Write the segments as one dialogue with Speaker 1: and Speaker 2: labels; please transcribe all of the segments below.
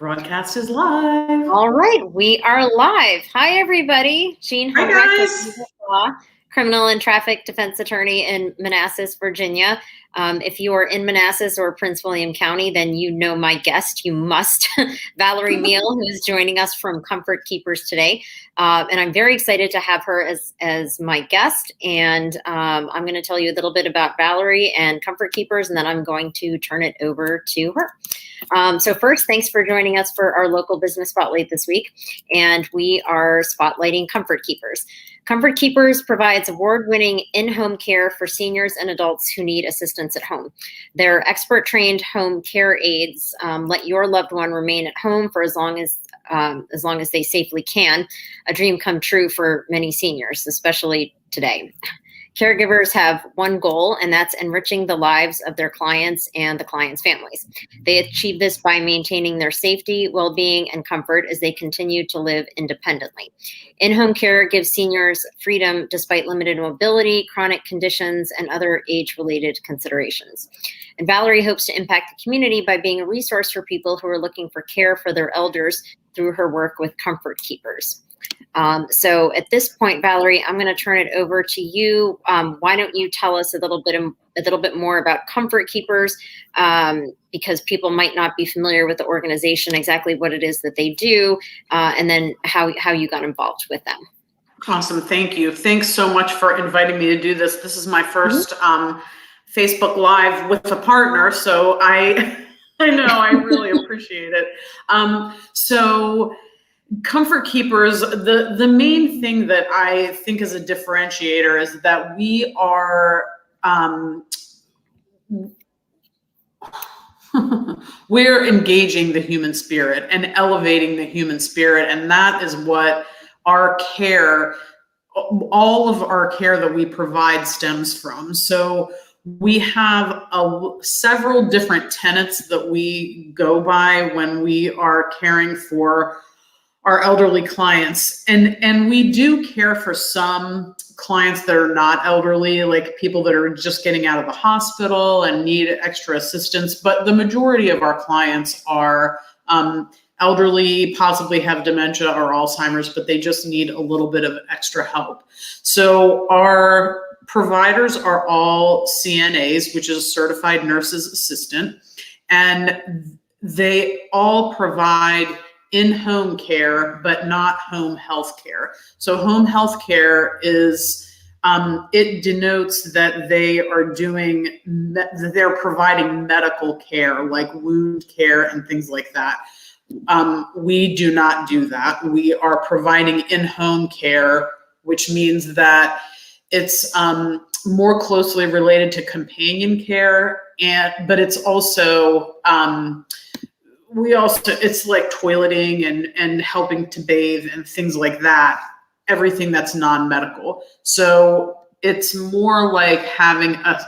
Speaker 1: Broadcast is live.
Speaker 2: All right, we are live. Hi, everybody. Jean
Speaker 1: Hi,
Speaker 2: Humbrick,
Speaker 1: guys.
Speaker 2: criminal and traffic defense attorney in Manassas, Virginia. If you are in Manassas or Prince William County, then you know my guest. You must, Valerie Meale, who is joining us from Comfort Keepers today. And I'm very excited to have her as my guest. And I'm going to tell you a little bit about Valerie and Comfort Keepers, and then I'm going to turn it over to her. So first, thanks for joining us for our local business spotlight this week. And we are spotlighting Comfort Keepers. Comfort Keepers provides award-winning in-home care for seniors and adults who need assistance at home. Their expert-trained home care aides let your loved one remain at home for as long as they safely can. A dream come true for many seniors, especially today. Caregivers have one goal, and that's enriching the lives of their clients and the clients' families. They achieve this by maintaining their safety, well-being, and comfort as they continue to live independently. In-home care gives seniors freedom despite limited mobility, chronic conditions, and other age-related considerations. And Valerie hopes to impact the community by being a resource for people who are looking for care for their elders through her work with Comfort Keepers. So at this point, Valerie, I'm going to turn it over to you. Why don't you tell us a little bit more about Comfort Keepers, because people might not be familiar with the organization, exactly what it is that they do, and then how you got involved with them.
Speaker 1: Awesome. Thank you. Thanks so much for inviting me to do this. This is my first Facebook Live with a partner, so I know I really appreciate it. So Comfort Keepers, the main thing that I think is a differentiator is that we are we're engaging the human spirit and elevating the human spirit, and that is what our care, all of our care that we provide stems from. So we have several different tenets that we go by when we are caring for our elderly clients. And we do care for some clients that are not elderly, like people that are just getting out of the hospital and need extra assistance. But the majority of our clients are elderly, possibly have dementia or Alzheimer's, but they just need a little bit of extra help. So our providers are all CNAs, which is Certified Nurses Assistant, and they all provide in-home care, but not home health care. So home health care is, it denotes that they're providing medical care, like wound care and things like that. We do not do that. We are providing in-home care, which means that it's more closely related to companion care, but it's also, it's like toileting and helping to bathe and things like that, everything that's non-medical. So it's more like having a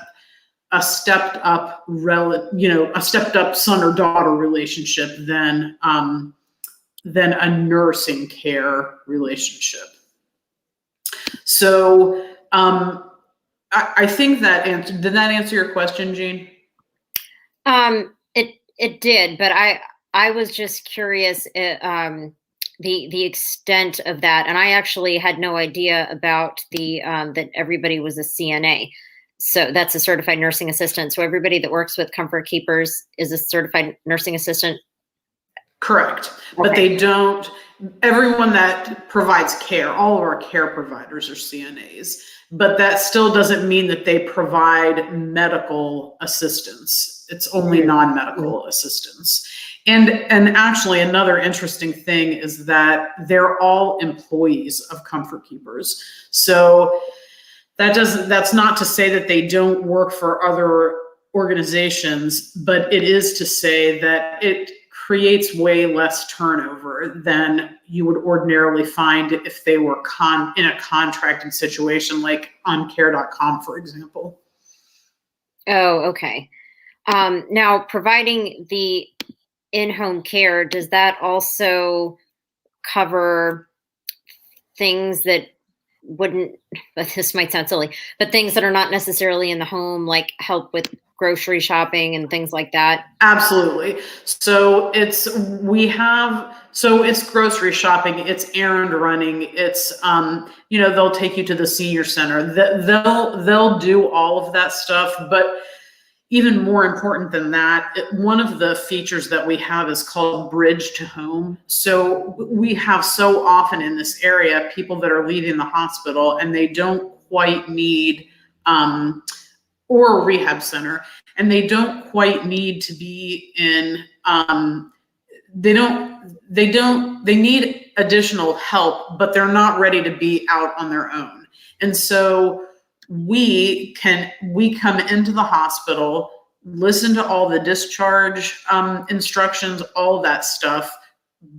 Speaker 1: stepped up a stepped up son or daughter relationship than a nursing care relationship. So I think did that answer your question, Jean?
Speaker 2: It did, but I was just curious the extent of that, and I actually had no idea about that everybody was a CNA. So that's a certified nursing assistant. So everybody that works with Comfort Keepers is a certified nursing assistant.
Speaker 1: Correct, okay. But they don't. Everyone that provides care, all of our care providers are CNAs, but that still doesn't mean that they provide medical assistance. It's only non-medical assistance. And actually another interesting thing is that they're all employees of Comfort Keepers. So that's not to say that they don't work for other organizations, but it is to say that it creates way less turnover than you would ordinarily find if they were in a contracted situation, like on care.com, for example.
Speaker 2: Oh, okay. Now, providing the in-home care, does that also cover things that wouldn't, but this might sound silly, but things that are not necessarily in the home, like help with grocery shopping and things like that?
Speaker 1: Absolutely. So it's grocery shopping, it's errand running, it's they'll take you to the senior center. They'll do all of that stuff, but even more important than that, one of the features that we have is called bridge to home. So we have so often in this area people that are leaving the hospital and they don't quite need or a rehab center, and they don't quite need to be in they need additional help, but they're not ready to be out on their own. And so we come into the hospital, listen to all the discharge instructions, all that stuff,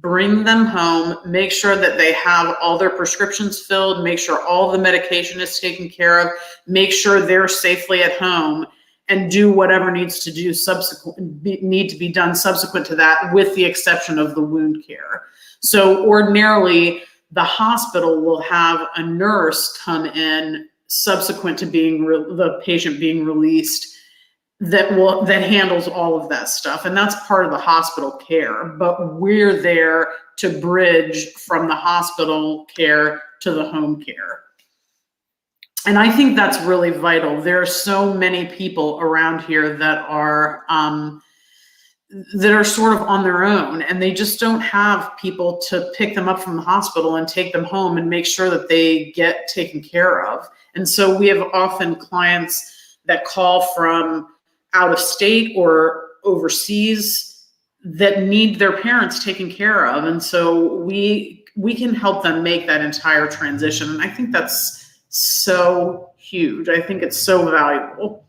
Speaker 1: bring them home, make sure that they have all their prescriptions filled, make sure all the medication is taken care of, make sure they're safely at home, and do whatever needs to be done subsequent to that, with the exception of the wound care. So ordinarily, the hospital will have a nurse come in subsequent to the patient being released that handles all of that stuff, and that's part of the hospital care. But we're there to bridge from the hospital care to the home care. And I think that's really vital. There are so many people around here that are sort of on their own, and they just don't have people to pick them up from the hospital and take them home and make sure that they get taken care of. And so we have often clients that call from out of state or overseas that need their parents taken care of. And so we can help them make that entire transition. And I think that's so huge. I think it's so valuable.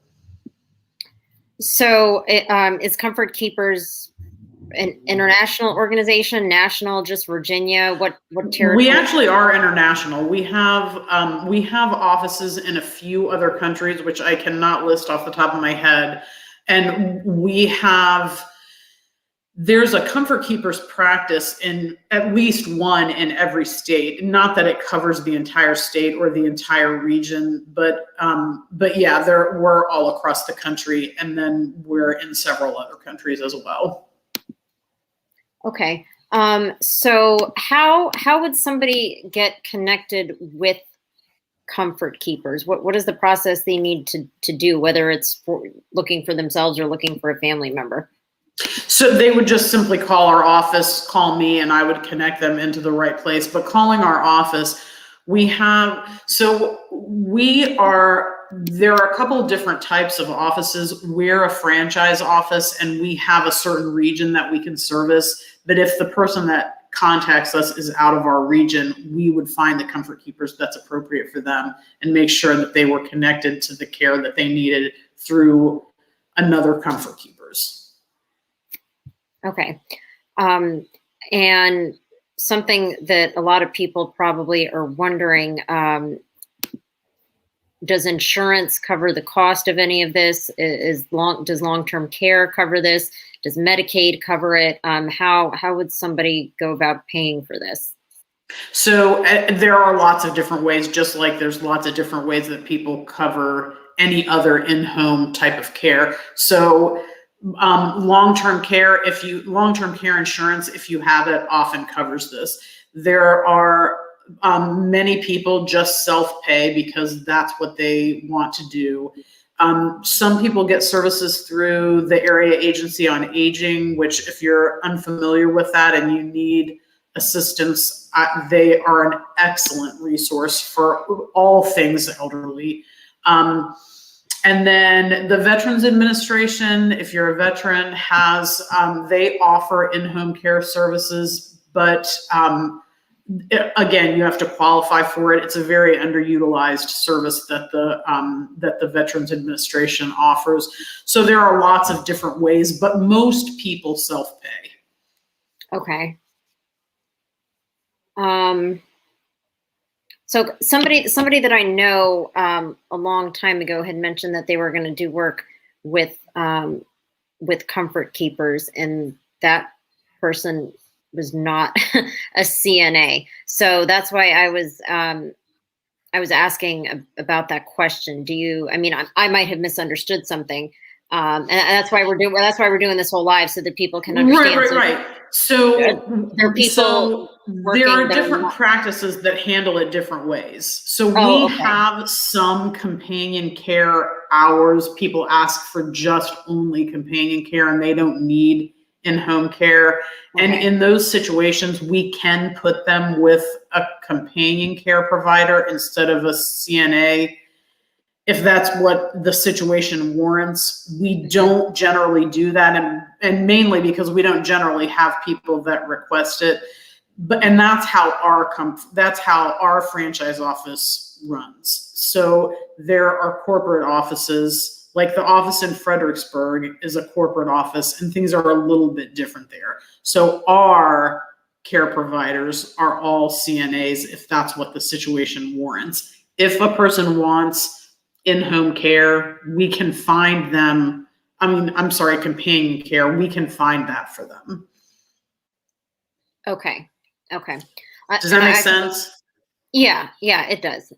Speaker 2: So is Comfort Keepers an international organization, national, just Virginia? What territory?
Speaker 1: We actually are international. We have offices in a few other countries, which I cannot list off the top of my head. And there's a Comfort Keepers practice in at least one in every state. Not that it covers the entire state or the entire region, but yeah, we're all across the country, and then we're in several other countries as well.
Speaker 2: Okay. So how would somebody get connected with Comfort Keepers? What is the process they need to do, whether it's looking for themselves or looking for a family member?
Speaker 1: So they would just simply call our office, call me, and I would connect them into the right place. But calling our office, there are a couple of different types of offices. We're a franchise office, and we have a certain region that we can service. But if the person that contacts us is out of our region, we would find the Comfort Keepers that's appropriate for them and make sure that they were connected to the care that they needed through another Comfort Keepers.
Speaker 2: Okay. And something that a lot of people probably are wondering, does insurance cover the cost of any of this? Does long-term care cover this? Does Medicaid cover it? How would somebody go about paying for this?
Speaker 1: So there are lots of different ways, just like there's lots of different ways that people cover any other in-home type of care. So long-term care insurance, if you have it, often covers this. There are many people just self-pay because that's what they want to do. Some people get services through the Area Agency on Aging, which, if you're unfamiliar with that and you need assistance, they are an excellent resource for all things elderly. And then the Veterans Administration, if you're a veteran, they offer in-home care services, but again, you have to qualify for it. It's a very underutilized service that the Veterans Administration offers. So there are lots of different ways, but most people self-pay.
Speaker 2: Okay. So somebody that I know a long time ago had mentioned that they were going to do work with Comfort Keepers, and that person was not a CNA. So that's why I was asking about that question. Do you, I mean, I might have misunderstood something. And that's why we're doing this whole live, so that people can understand.
Speaker 1: Right. So
Speaker 2: there are people
Speaker 1: there are different practices that handle it different ways. So we have some companion care hours. People ask for just only companion care and they don't need in-home care. And in those situations, we can put them with a companion care provider instead of a CNA, if that's what the situation warrants. We don't generally do that, and mainly because we don't generally have people that request it. And that's how our franchise office runs. So there are corporate offices, like the office in Fredericksburg is a corporate office, and things are a little bit different there. So our care providers are all CNAs if that's what the situation warrants. If a person wants in-home care, we can find them. Companion care, we can find that for them.
Speaker 2: Okay.
Speaker 1: Does that make sense?
Speaker 2: Yeah, it does.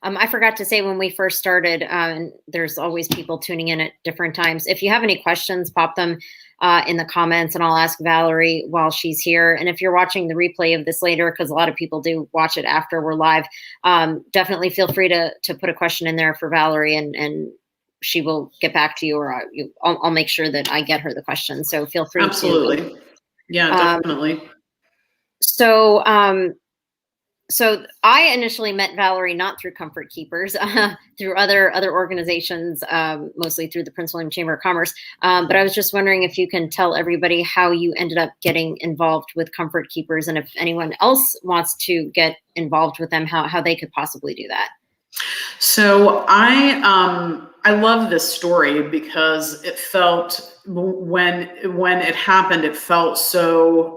Speaker 2: I forgot to say when we first started, and there's always people tuning in at different times. If you have any questions, pop them in the comments, and I'll ask Valerie while she's here. And if you're watching the replay of this later, because a lot of people do watch it after we're live, definitely feel free to put a question in there for Valerie, and she will get back to you, or I'll make sure that I get her the question. So feel free.
Speaker 1: Absolutely. Yeah, definitely.
Speaker 2: So I initially met Valerie not through Comfort Keepers, through other organizations, mostly through the Prince William Chamber of Commerce. But I was just wondering if you can tell everybody how you ended up getting involved with Comfort Keepers, and if anyone else wants to get involved with them, how they could possibly do that.
Speaker 1: So I love this story because it felt, when it happened, it felt so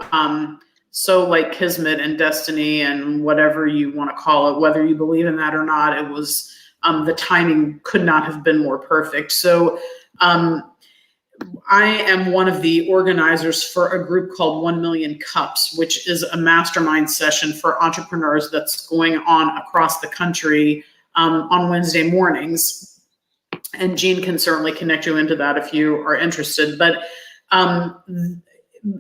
Speaker 1: like kismet and destiny and whatever you want to call it, whether you believe in that or not. It was, the timing could not have been more perfect. So I am one of the organizers for a group called 1 Million Cups, which is a mastermind session for entrepreneurs that's going on across the country on Wednesday mornings. And Jean can certainly connect you into that if you are interested. But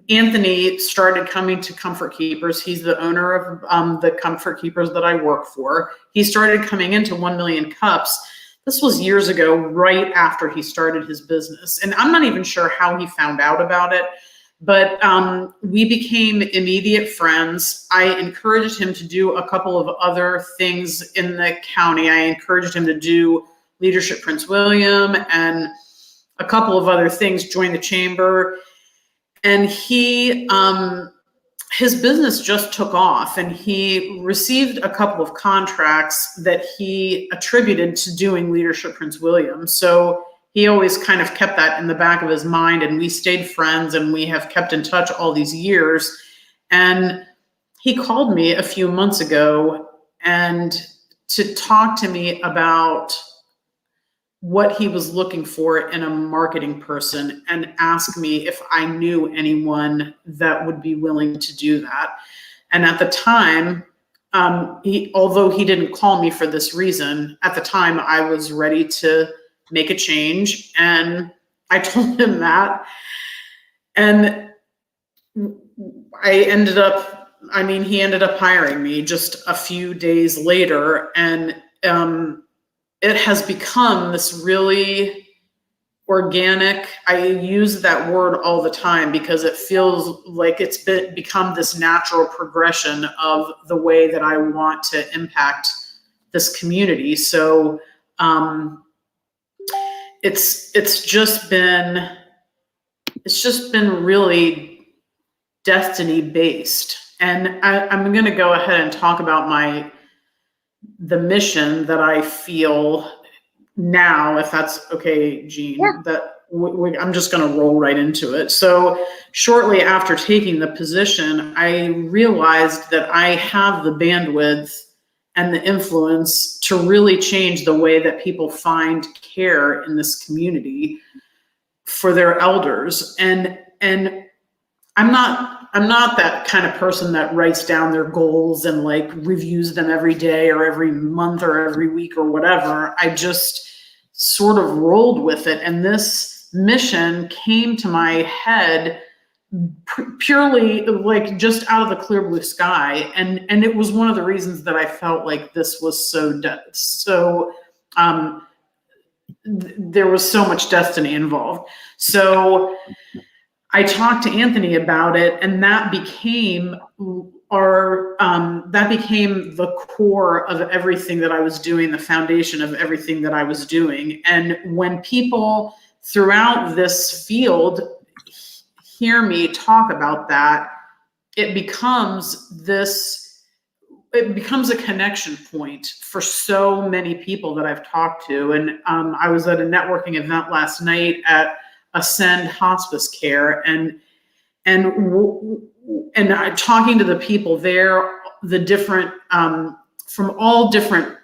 Speaker 1: Anthony started coming to Comfort Keepers. He's the owner of the Comfort Keepers that I work for. He started coming into 1 Million Cups. This was years ago, right after he started his business. And I'm not even sure how he found out about it, but we became immediate friends. I encouraged him to do a couple of other things in the county. I encouraged him to do Leadership Prince William and a couple of other things, join the chamber. And his business just took off, and he received a couple of contracts that he attributed to doing Leadership Prince William. So he always kind of kept that in the back of his mind, and we stayed friends, and we have kept in touch all these years. And he called me a few months ago and to talk to me about what he was looking for in a marketing person, and ask me if I knew anyone that would be willing to do that. And at the time, although he didn't call me for this reason, at the time I was ready to make a change, and I told him that. And he ended up hiring me just a few days later, and it has become this really organic, I use that word all the time because it feels like it's become this natural progression of the way that I want to impact this community. So it's just been really destiny based. And I'm going to go ahead and talk about the mission that I feel now, if that's okay, Jean.
Speaker 2: Yeah.
Speaker 1: I'm just going to roll right into it. So shortly after taking the position, I realized that I have the bandwidth and the influence to really change the way that people find care in this community for their elders. And I'm not I'm not that kind of person that writes down their goals and like reviews them every day or every month or every week or whatever. I just sort of rolled with it. And this mission came to my head purely like just out of the clear blue sky. And it was one of the reasons that I felt like this was there was so much destiny involved. So I talked to Anthony about it, and that became the core of everything that I was doing, the foundation of everything that I was doing. And when people throughout this field hear me talk about that, it becomes a connection point for so many people that I've talked to. And I was at a networking event last night at Ascend Hospice Care, and talking to the people there, the different from all different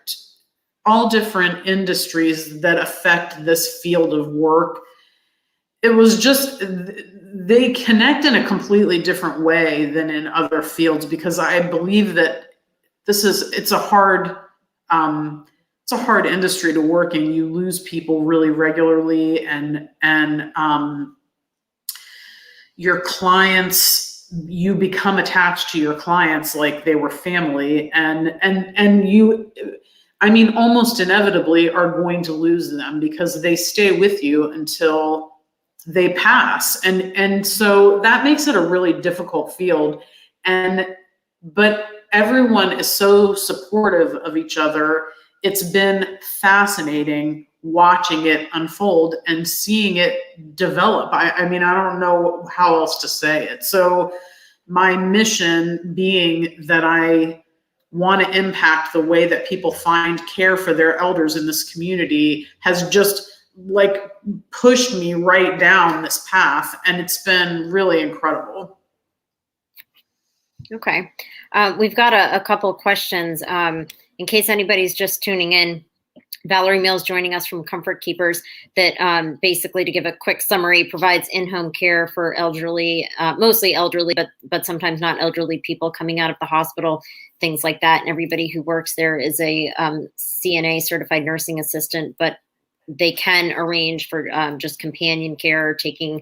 Speaker 1: industries that affect this field of work. It was just, they connect in a completely different way than in other fields, because I believe that it's a hard industry to work in. You lose people really regularly, and your clients, you become attached to your clients like they were family, and you, I mean, almost inevitably are going to lose them because they stay with you until they pass. And so that makes it a really difficult field. But everyone is so supportive of each other. It's been fascinating watching it unfold and seeing it develop. I mean, I don't know how else to say it. So my mission being that I want to impact the way that people find care for their elders in this community has just like pushed me right down this path. And it's been really incredible.
Speaker 2: Okay. We've got a couple of questions. In case anybody's just tuning in, Valerie Meale is joining us from Comfort Keepers, that basically, to give a quick summary, provides in-home care for elderly, mostly elderly, but sometimes not elderly people coming out of the hospital, things like that. And everybody who works there is a CNA, certified nursing assistant, but they can arrange for just companion care, taking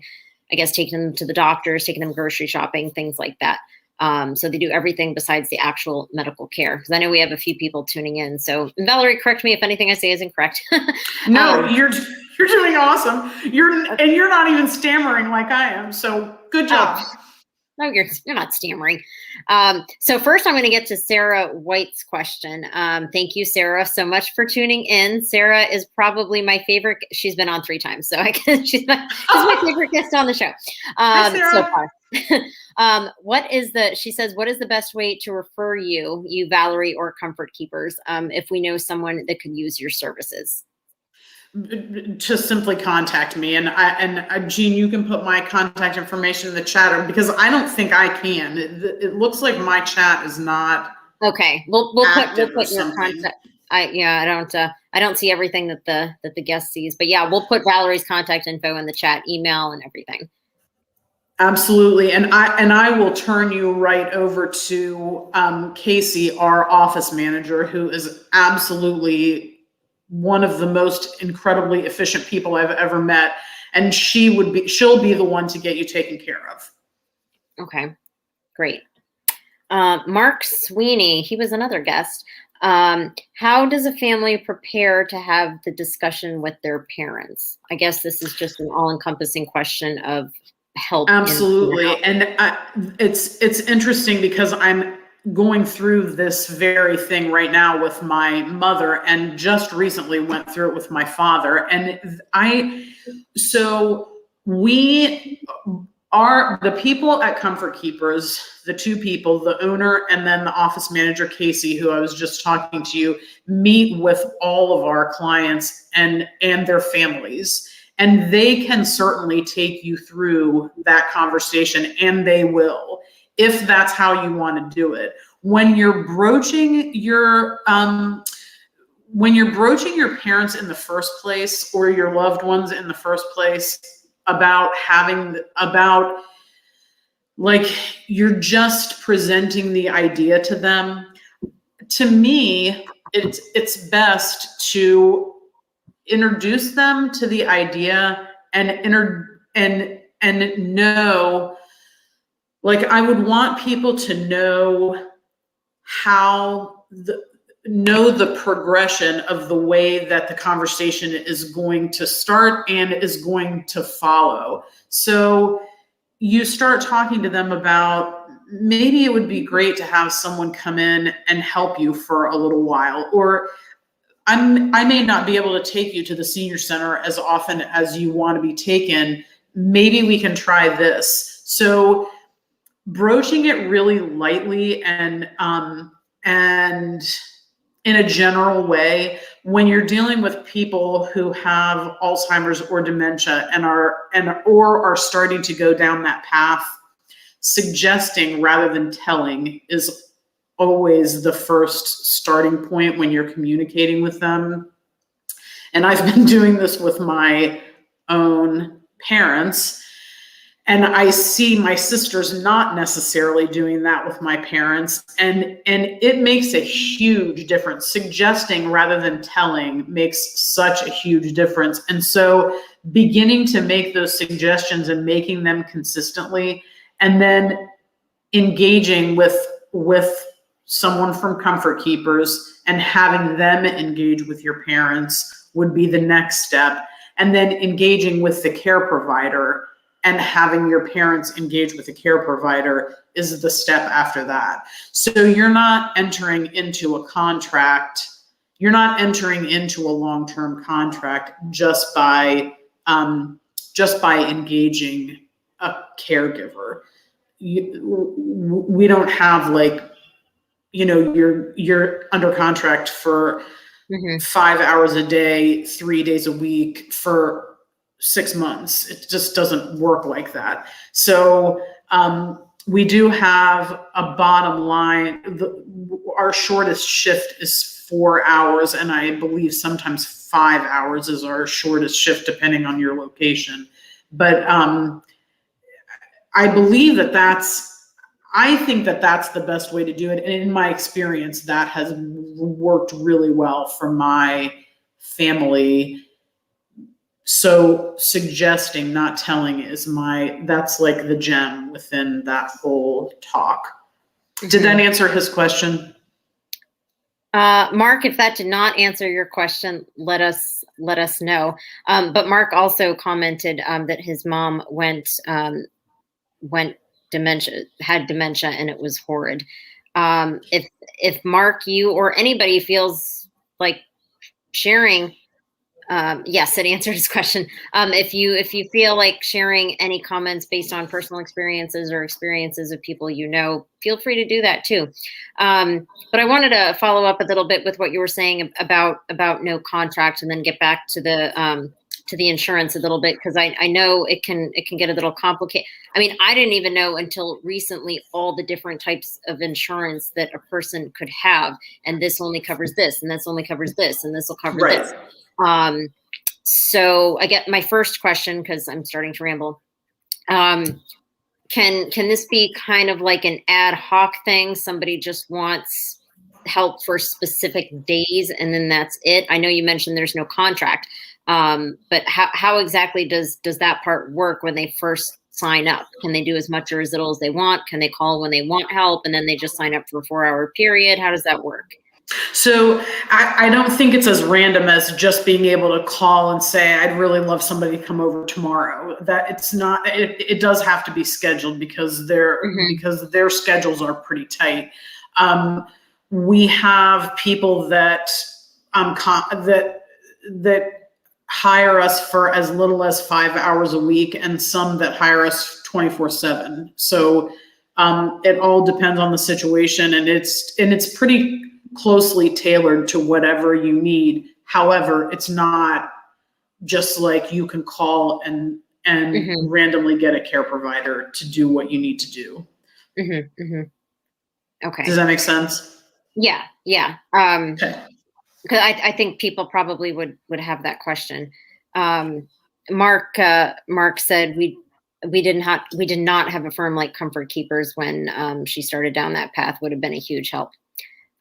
Speaker 2: them to the doctors, taking them grocery shopping, things like that. So they do everything besides the actual medical care. Because I know we have a few people tuning in. So Valerie, correct me if anything I say is incorrect.
Speaker 1: No, you're doing awesome. You're not even stammering like I am. So good job.
Speaker 2: No, you're not stammering. So first I'm going to get to Sarah White's question. Thank you, Sarah, so much for tuning in. Sarah is probably my favorite. She's been on 3 times, so she's my favorite guest on the show
Speaker 1: Hi, Sarah.
Speaker 2: so far. She says, what is the best way to refer you, Valerie, or Comfort Keepers, if we know someone that could use your services?
Speaker 1: To simply contact me, and Jean, you can put my contact information in the chat, because I don't think I can. It looks like my chat is not.
Speaker 2: Okay, we'll put your contact. I don't see everything that the guest sees, but yeah, we'll put Valerie's contact info in the chat, email, and everything.
Speaker 1: Absolutely, and I will turn you right over to Casey, our office manager, who is absolutely one of the most incredibly efficient people I've ever met, and she'll be the one to get you taken care of.
Speaker 2: Okay, great. Mark Sweeney, he was another guest. How does a family prepare to have the discussion with their parents? I guess this is just an all-encompassing question of help.
Speaker 1: Absolutely, and it's interesting because I'm going through this very thing right now with my mother, and just recently went through it with my father. And we are the people at Comfort Keepers, the 2 people, the owner and then the office manager, Casey, who I was just talking to you, meet with all of our clients and their families. And they can certainly take you through that conversation, and they will, if that's how you want to do it. When you're broaching your parents in the first place, or your loved ones in the first place, about like you're just presenting the idea to them. To me, it's best to introduce them to the idea and know, like I would want people to know how know the progression of the way that the conversation is going to start and is going to follow. So you start talking to them about, maybe it would be great to have someone come in and help you for a little while, or I may not be able to take you to the senior center as often as you want to be taken. Maybe we can try this. So broaching it really lightly and in a general way, when you're dealing with people who have Alzheimer's or dementia or are starting to go down that path, suggesting rather than telling is always the first starting point when you're communicating with them. And I've been doing this with my own parents, and I see my sisters not necessarily doing that with my parents, and it makes a huge difference. Suggesting rather than telling makes such a huge difference. And so beginning to make those suggestions and making them consistently, and then engaging with someone from Comfort Keepers and having them engage with your parents would be the next step. And then engaging with the care provider and having your parents engage with the care provider is the step after that. So you're not entering into a contract. You're not entering into a long-term contract just by engaging a caregiver. We don't have like, you're under contract for 5 hours a day, 3 days a week for 6 months. It just doesn't work like that. So we do have a bottom line. Our shortest shift is 4 hours, and I believe sometimes 5 hours is our shortest shift, depending on your location. But I believe I think that's the best way to do it. And in my experience, that has worked really well for my family. So suggesting, not telling that's like the gem within that whole talk. Did that answer his question?
Speaker 2: Mark, if that did not answer your question, let us know. But Mark also commented that his mom had dementia, and it was horrid. If Mark, you or anybody feels like sharing, yes, it answered his question. If you feel like sharing any comments based on personal experiences or experiences of people feel free to do that too. But I wanted to follow up a little bit with what you were saying about no contract, and then get back to the insurance a little bit, because I know it can get a little complicated. I mean, I didn't even know until recently all the different types of insurance that a person could have, and this only covers this, and this only covers this, and this will cover this. So I get my first question, because I'm starting to ramble. Can this be kind of like an ad hoc thing? Somebody just wants help for specific days, and then that's it. I know you mentioned there's no contract. But how exactly does that part work when they first sign up? Can they do as much or as little as they want? Can they call when they want help, and then they just sign up for a 4-hour period? How does that work?
Speaker 1: So I don't think it's as random as just being able to call and say, I'd really love somebody to come over tomorrow. That it's not, it does have to be scheduled, because their schedules are pretty tight. We have people that hire us for as little as 5 hours a week, and some that hire us 24/7. So it all depends on the situation, and it's pretty closely tailored to whatever you need. However, it's not just like you can call and randomly get a care provider to do what you need to do.
Speaker 2: Okay.
Speaker 1: Does that make sense?
Speaker 2: Yeah. Okay. Because I think people probably would have that question. Mark said we did not have a firm like Comfort Keepers when she started down that path. Would have been a huge help.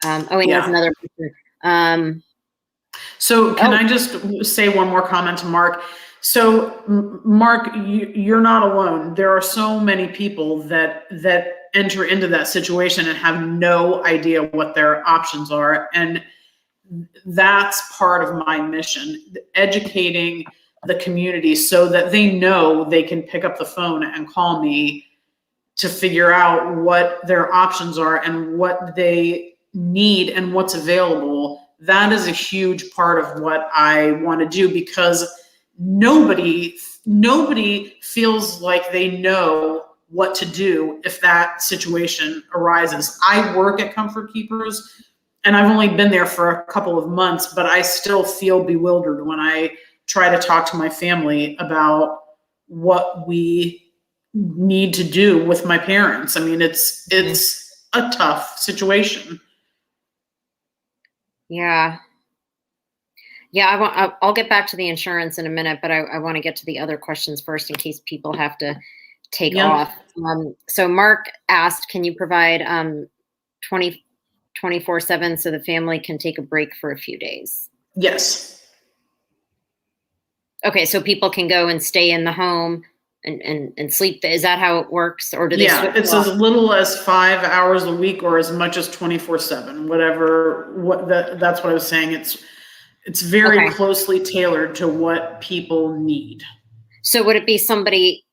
Speaker 2: And there's another picture.
Speaker 1: So can I just say one more comment to Mark? So Mark, you're not alone. There are so many people that enter into that situation and have no idea what their options are. And that's part of my mission, educating the community so that they know they can pick up the phone and call me to figure out what their options are and what they need and what's available. That is a huge part of what I want to do, because nobody feels like they know what to do if that situation arises. I work at Comfort Keepers and I've only been there for a couple of months, but I still feel bewildered when I try to talk to my family about what we need to do with my parents. I mean, it's a tough situation.
Speaker 2: Yeah. I'll get back to the insurance in a minute, but I want to get to the other questions first in case people have to take off. So Mark asked, can you provide 24/7 so the family can take a break for a few days?
Speaker 1: Yes.
Speaker 2: Okay, so people can go and stay in the home and sleep. Is that how it works? Or do they switch
Speaker 1: it's
Speaker 2: off?
Speaker 1: as little as 5 hours a week or as much as 24/7, that's what I was saying. It's very closely tailored to what people need.
Speaker 2: So would it be somebody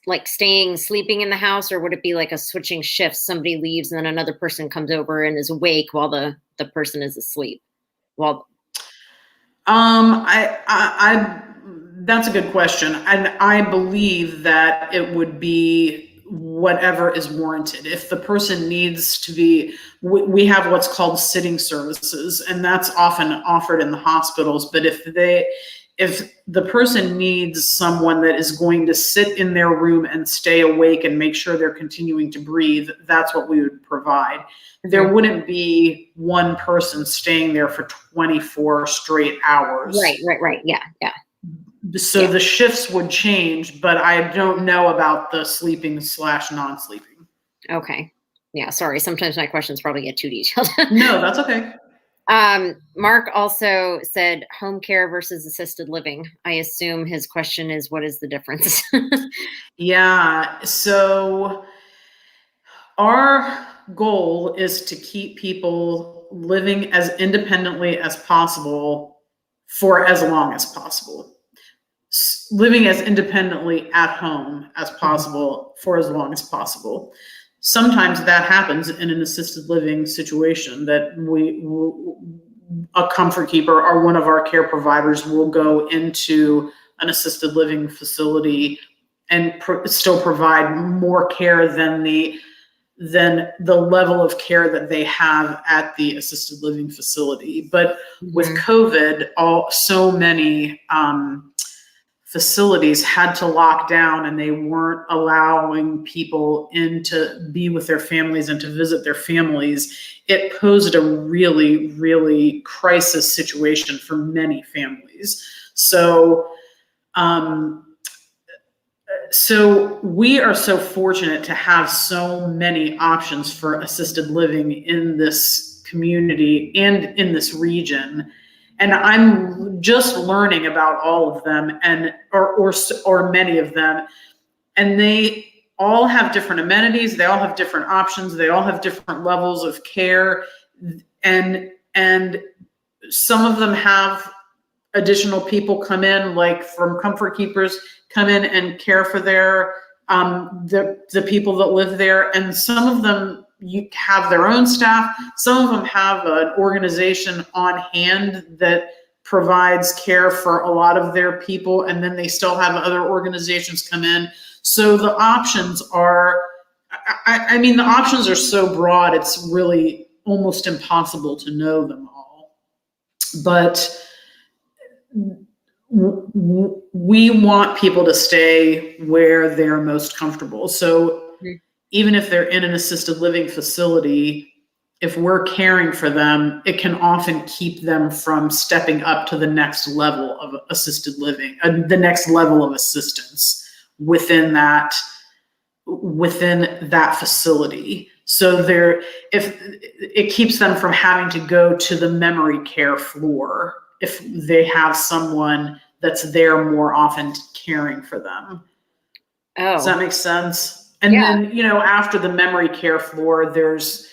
Speaker 2: like sleeping in the house, or would it be like a switching shift? Somebody leaves and then another person comes over and is awake while the person is asleep? Well,
Speaker 1: that's a good question. And I believe that it would be whatever is warranted. If the person needs to be, we have what's called sitting services, and that's often offered in the hospitals. But if the person needs someone that is going to sit in their room and stay awake and make sure they're continuing to breathe, that's what we would provide. There wouldn't be one person staying there for 24 straight hours.
Speaker 2: Right. Yeah.
Speaker 1: So the shifts would change, but I don't know about the sleeping / non-sleeping.
Speaker 2: Okay. Yeah. Sorry. Sometimes my questions probably get too detailed.
Speaker 1: No, that's okay.
Speaker 2: Mark also said home care versus assisted living. I assume his question is, what is the difference?
Speaker 1: Yeah. So our goal is to keep people living as independently as possible for as long as possible. Living as independently at home as possible for as long as possible. Sometimes that happens in an assisted living situation, that a comfort keeper or one of our care providers will go into an assisted living facility and still provide more care than the level of care that they have at the assisted living facility. But with COVID, so many facilities had to lock down, and they weren't allowing people in to be with their families and to visit their families. It posed a really, really crisis situation for many families. So we are so fortunate to have so many options for assisted living in this community and in this region. And I'm just learning about all of them, or many of them. And they all have different amenities. They all have different options. They all have different levels of care. And some of them have additional people come in, like from Comfort Keepers, come in and care for the people that live there. And some of them have their own staff. Some of them have an organization on hand that provides care for a lot of their people, and then they still have other organizations come in. So the options are, the options are so broad, it's really almost impossible to know them all. But we want people to stay where they're most comfortable. So even if they're in an assisted living facility, if we're caring for them, it can often keep them from stepping up to the next level of assisted living, the next level of assistance, within that facility. So if it keeps them from having to go to the memory care floor if they have someone that's there more often caring for them.
Speaker 2: Oh.
Speaker 1: Does that make sense? And
Speaker 2: Yeah.
Speaker 1: then, after the memory care floor, there's,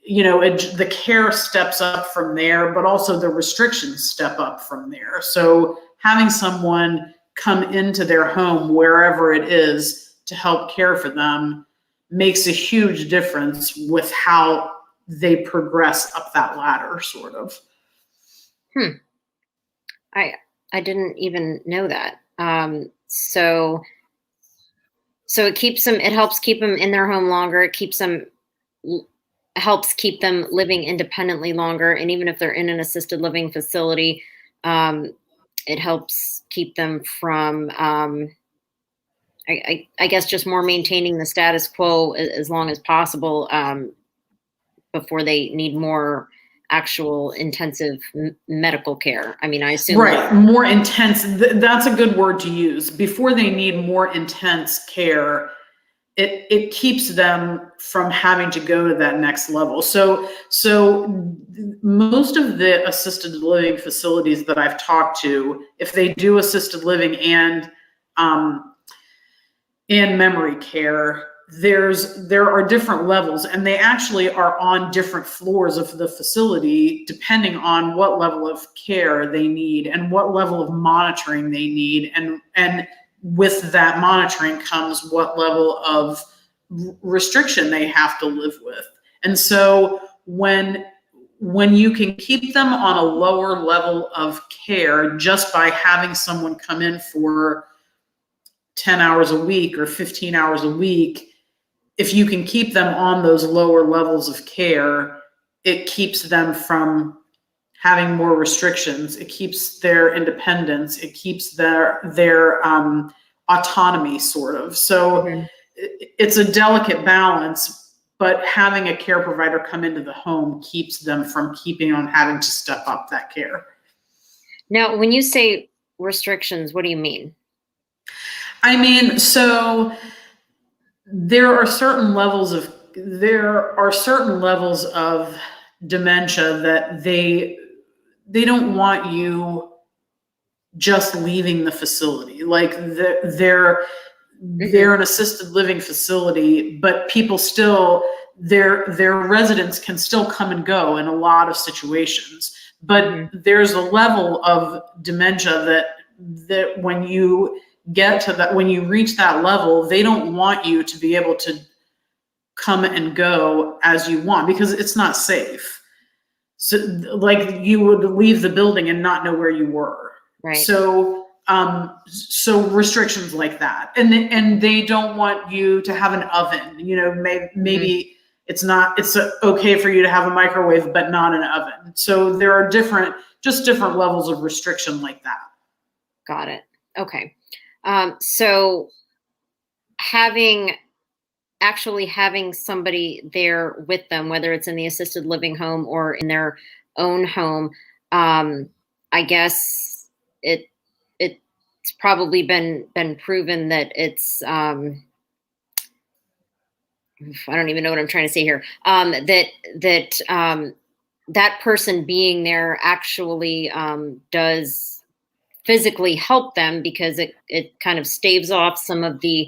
Speaker 1: the care steps up from there, but also the restrictions step up from there. So having someone come into their home, wherever it is, to help care for them makes a huge difference with how they progress up that ladder, sort of.
Speaker 2: I didn't even know that. So it helps keep them in their home longer. It helps keep them living independently longer. And even if they're in an assisted living facility, it helps keep them from, I guess, just more maintaining the status quo as long as possible, before they need more actual intensive medical care. I mean, I assume.
Speaker 1: Right, more intense. That's a good word to use. Before they need more intense care, it keeps them from having to go to that next level. So most of the assisted living facilities that I've talked to, if they do assisted living and memory care, there are different levels, and they actually are on different floors of the facility depending on what level of care they need and what level of monitoring they need, and with that monitoring comes what level of restriction they have to live with. And so when you can keep them on a lower level of care just by having someone come in for 10 hours a week or 15 hours a week, if you can keep them on those lower levels of care, it keeps them from having more restrictions. It keeps their independence. It keeps their autonomy, sort of. So it's a delicate balance, but having a care provider come into the home keeps them from keeping on having to step up that care.
Speaker 2: Now, when you say restrictions, what do you mean?
Speaker 1: I mean, so there are certain levels of dementia that they don't want you just leaving the facility. Like they're an assisted living facility, but people still, their residents can still come and go in a lot of situations. But there's a level of dementia that when you get to that, when you reach that level, they don't want you to be able to come and go as you want, because it's not safe. So like you would leave the building and not know where you were.
Speaker 2: Right.
Speaker 1: So restrictions like that, and they don't want you to have an oven. Maybe it's okay for you to have a microwave, but not an oven. So there are different levels of restriction like that.
Speaker 2: Got it. Okay. So having somebody there with them, whether it's in the assisted living home or in their own home, I guess it's probably been proven that it's, I don't even know what I'm trying to say here. That person being there actually does physically help them, because it kind of staves off some of the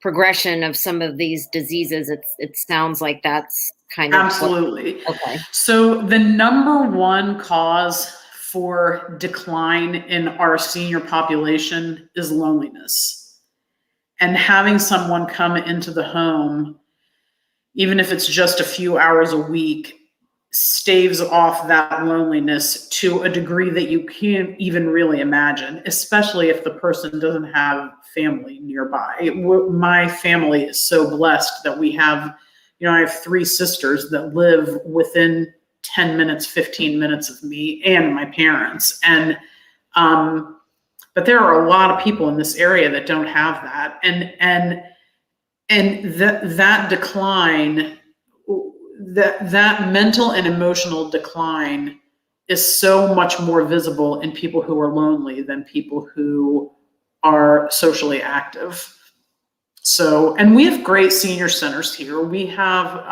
Speaker 2: progression of some of these diseases. It sounds like that's kind of
Speaker 1: absolutely.
Speaker 2: Okay.
Speaker 1: So the number one cause for decline in our senior population is loneliness. And having someone come into the home, even if it's just a few hours a week, staves off that loneliness to a degree that you can't even really imagine, especially if the person doesn't have family nearby. My family is so blessed that we have, I have 3 sisters that live within 10 minutes, 15 minutes of me and my parents. And, but there are a lot of people in this area that don't have that. And that decline, that mental and emotional decline is so much more visible in people who are lonely than people who are socially active. So, and we have great senior centers here. We have,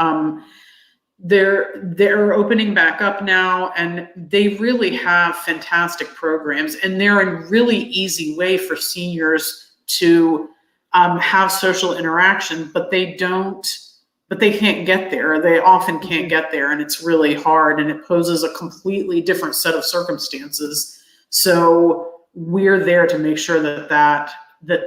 Speaker 1: they're opening back up now, and they really have fantastic programs, and they're a really easy way for seniors to have social interaction, but they can't get there. They often can't get there, and it's really hard, and it poses a completely different set of circumstances. So we're there to make sure that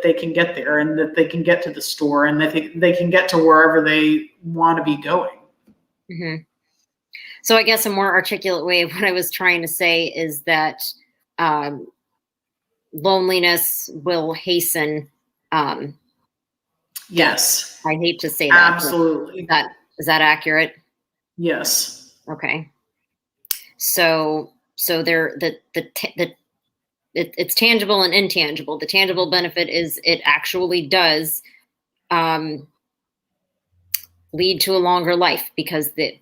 Speaker 1: they can get there, and that they can get to the store, and that they can get to wherever they want to be going.
Speaker 2: Mm-hmm. So I guess a more articulate way of what I was trying to say is that loneliness will hasten.
Speaker 1: Yes.
Speaker 2: I hate to say that.
Speaker 1: Absolutely.
Speaker 2: Is that accurate?
Speaker 1: Yes.
Speaker 2: Okay. So it's tangible and intangible. The tangible benefit is it actually does lead to a longer life because the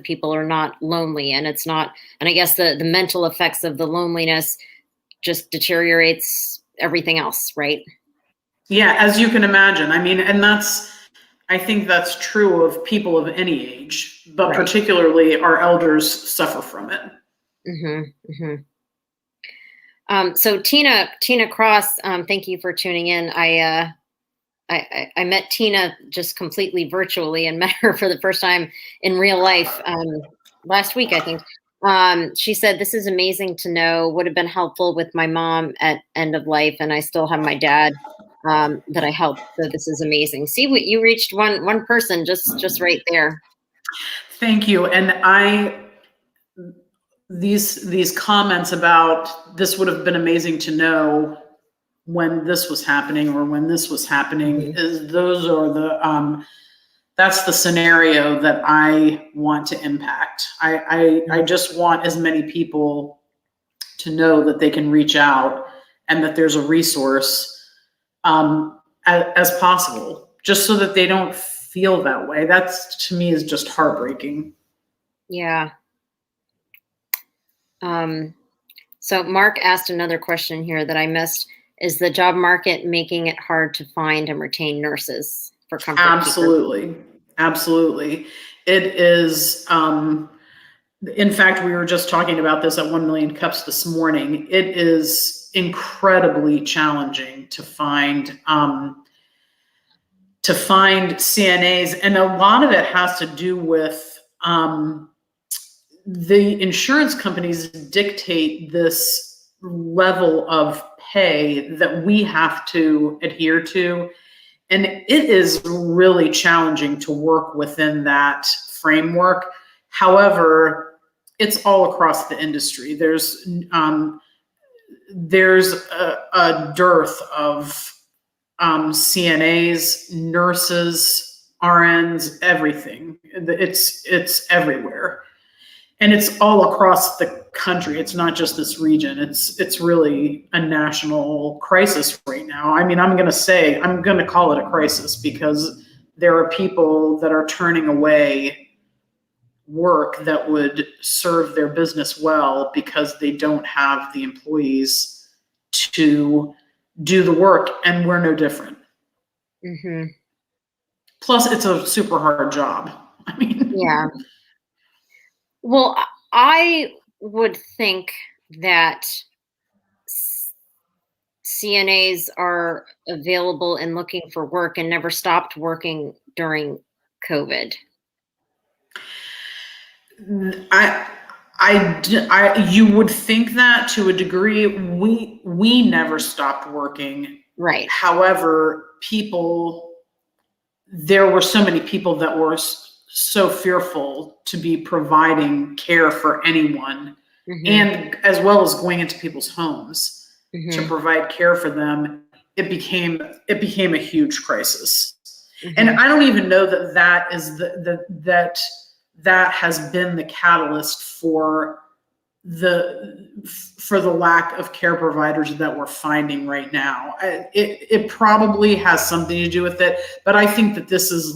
Speaker 2: people are not lonely, and it's not, and I guess the mental effects of the loneliness just deteriorates everything else, right?
Speaker 1: Yeah, as you can imagine. I mean, and I think that's true of people of any age, but
Speaker 2: right.
Speaker 1: Particularly our elders suffer from it.
Speaker 2: Mm-hmm, mm-hmm. So Tina Cross, thank you for tuning in. I met Tina just completely virtually and met her for the first time in real life last week, I think. She said, "This is amazing to know. Would have been helpful with my mom at end of life, and I still have my dad that I helped. So this is amazing." See, what you reached one person just right there.
Speaker 1: Thank you. And these comments about this would have been amazing to know when this was happening or when this was happening, mm-hmm. That's the scenario that I want to impact. I just want as many people to know that they can reach out and that there's a resource as possible, just so that they don't feel that way. That's, to me, is just heartbreaking.
Speaker 2: Yeah. So Mark asked another question here that I missed. Is the job market making it hard to find and retain nurses for comfort
Speaker 1: Absolutely.
Speaker 2: keepers?
Speaker 1: Absolutely. It is, in fact, we were just talking about this at 1 Million Cups this morning. It is incredibly challenging to find CNAs, and a lot of it has to do with the insurance companies dictate this level of pay that we have to adhere to. And it is really challenging to work within that framework. However, it's all across the industry. There's a dearth of CNAs, nurses, RNs, everything. It's everywhere. And it's all across the country. It's not just this region. It's really a national crisis right now. I mean, I'm going to call it a crisis, because there are people that are turning away work that would serve their business well because they don't have the employees to do the work, and we're no different.
Speaker 2: Mm-hmm.
Speaker 1: Plus, it's a super hard job. I mean,
Speaker 2: yeah. Well, I would think that CNAs are available and looking for work and never stopped working during COVID.
Speaker 1: You would think that to a degree. We never stopped working.
Speaker 2: Right.
Speaker 1: However, there were so many people that were so fearful to be providing care for anyone, mm-hmm. and as well as going into people's homes, mm-hmm. to provide care for them. It became a huge crisis. Mm-hmm. And I don't even know that is that has been the catalyst for the lack of care providers that we're finding right now. It probably has something to do with it, but I think that this is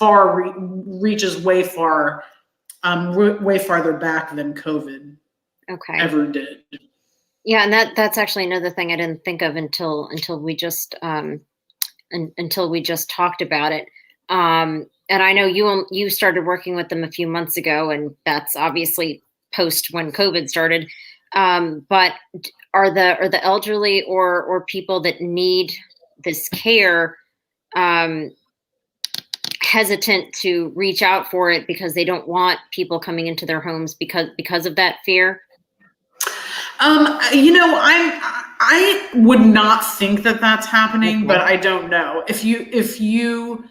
Speaker 1: reaches way farther back than COVID ever did.
Speaker 2: Yeah, and that's actually another thing I didn't think of until we just talked about it. And I know you started working with them a few months ago, and that's obviously post when COVID started. But are the elderly or people that need this care um, hesitant to reach out for it because they don't want people coming into their homes because of that fear?
Speaker 1: I would not think that that's happening, but
Speaker 2: Okay.
Speaker 1: I don't know. If you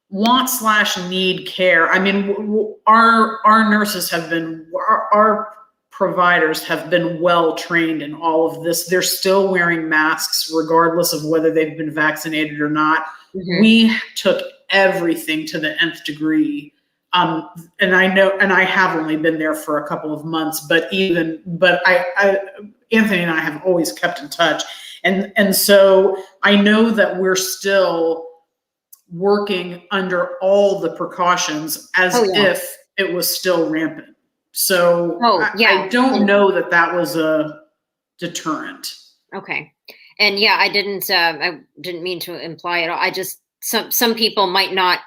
Speaker 1: want/need care, I mean, our nurses have been, our providers have been well trained in all of this. They're still wearing masks regardless of whether they've been vaccinated or not.
Speaker 2: Hmm.
Speaker 1: We took everything to the nth degree. And I know, and I have only been there for a couple of months, but Anthony and I have always kept in touch. And so I know that we're still working under all the precautions as
Speaker 2: Oh yeah.
Speaker 1: if it was still rampant. So
Speaker 2: Oh yeah.
Speaker 1: I don't know that that was a deterrent.
Speaker 2: Okay. And yeah, I didn't mean to imply it. I just some people might not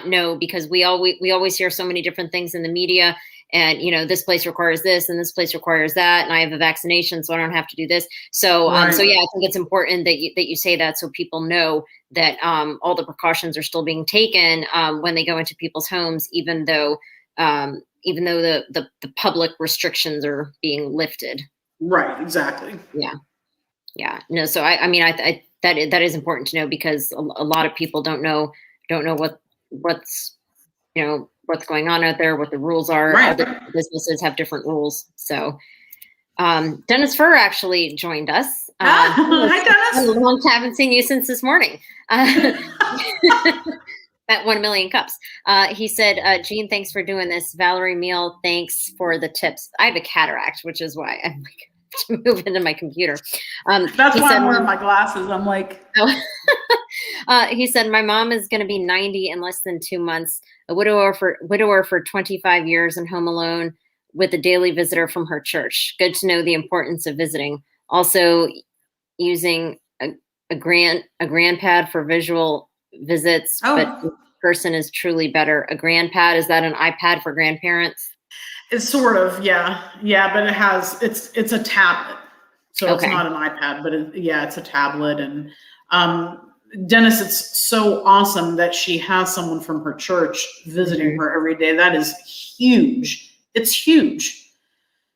Speaker 2: know because we always hear so many different things in the media, and this place requires this and this place requires that, and I have a vaccination so I don't have to do this. So
Speaker 1: Right.
Speaker 2: yeah, I think it's important that you say that so people know that all the precautions are still being taken when they go into people's homes, even though the public restrictions are being lifted.
Speaker 1: Right. Exactly.
Speaker 2: Yeah. Yeah, no. So I mean, that is important to know because a lot of people don't know what's going on out there, what the rules are. All
Speaker 1: Right.
Speaker 2: the businesses have different ruls. So Dennis Furr actually joined us.
Speaker 1: Hi, Dennis.
Speaker 2: Haven't seen you since this morning. At 1 million cups. He said, Jean, thanks for doing this. Valerie Meale, thanks for the tips. I have a cataract, which is why I'm like to move into my computer.
Speaker 1: That's
Speaker 2: He
Speaker 1: why
Speaker 2: said,
Speaker 1: I'm wearing my glasses. I'm like,
Speaker 2: oh. He said, my mom is going to be 90 in less than 2 months, a widower for 25 years and home alone with a daily visitor from her church. Good to know the importance of visiting. Also using a grandpad for visual visits, but in
Speaker 1: oh,
Speaker 2: person is truly better. A grandpad, is that an iPad for grandparents?
Speaker 1: it's sort of, yeah. Yeah, but it's a tablet. So it's
Speaker 2: Okay.
Speaker 1: not an iPad, but yeah, it's a tablet. And Dennis, it's so awesome that she has someone from her church visiting
Speaker 2: Mhm.
Speaker 1: her every day. That is huge. It's huge.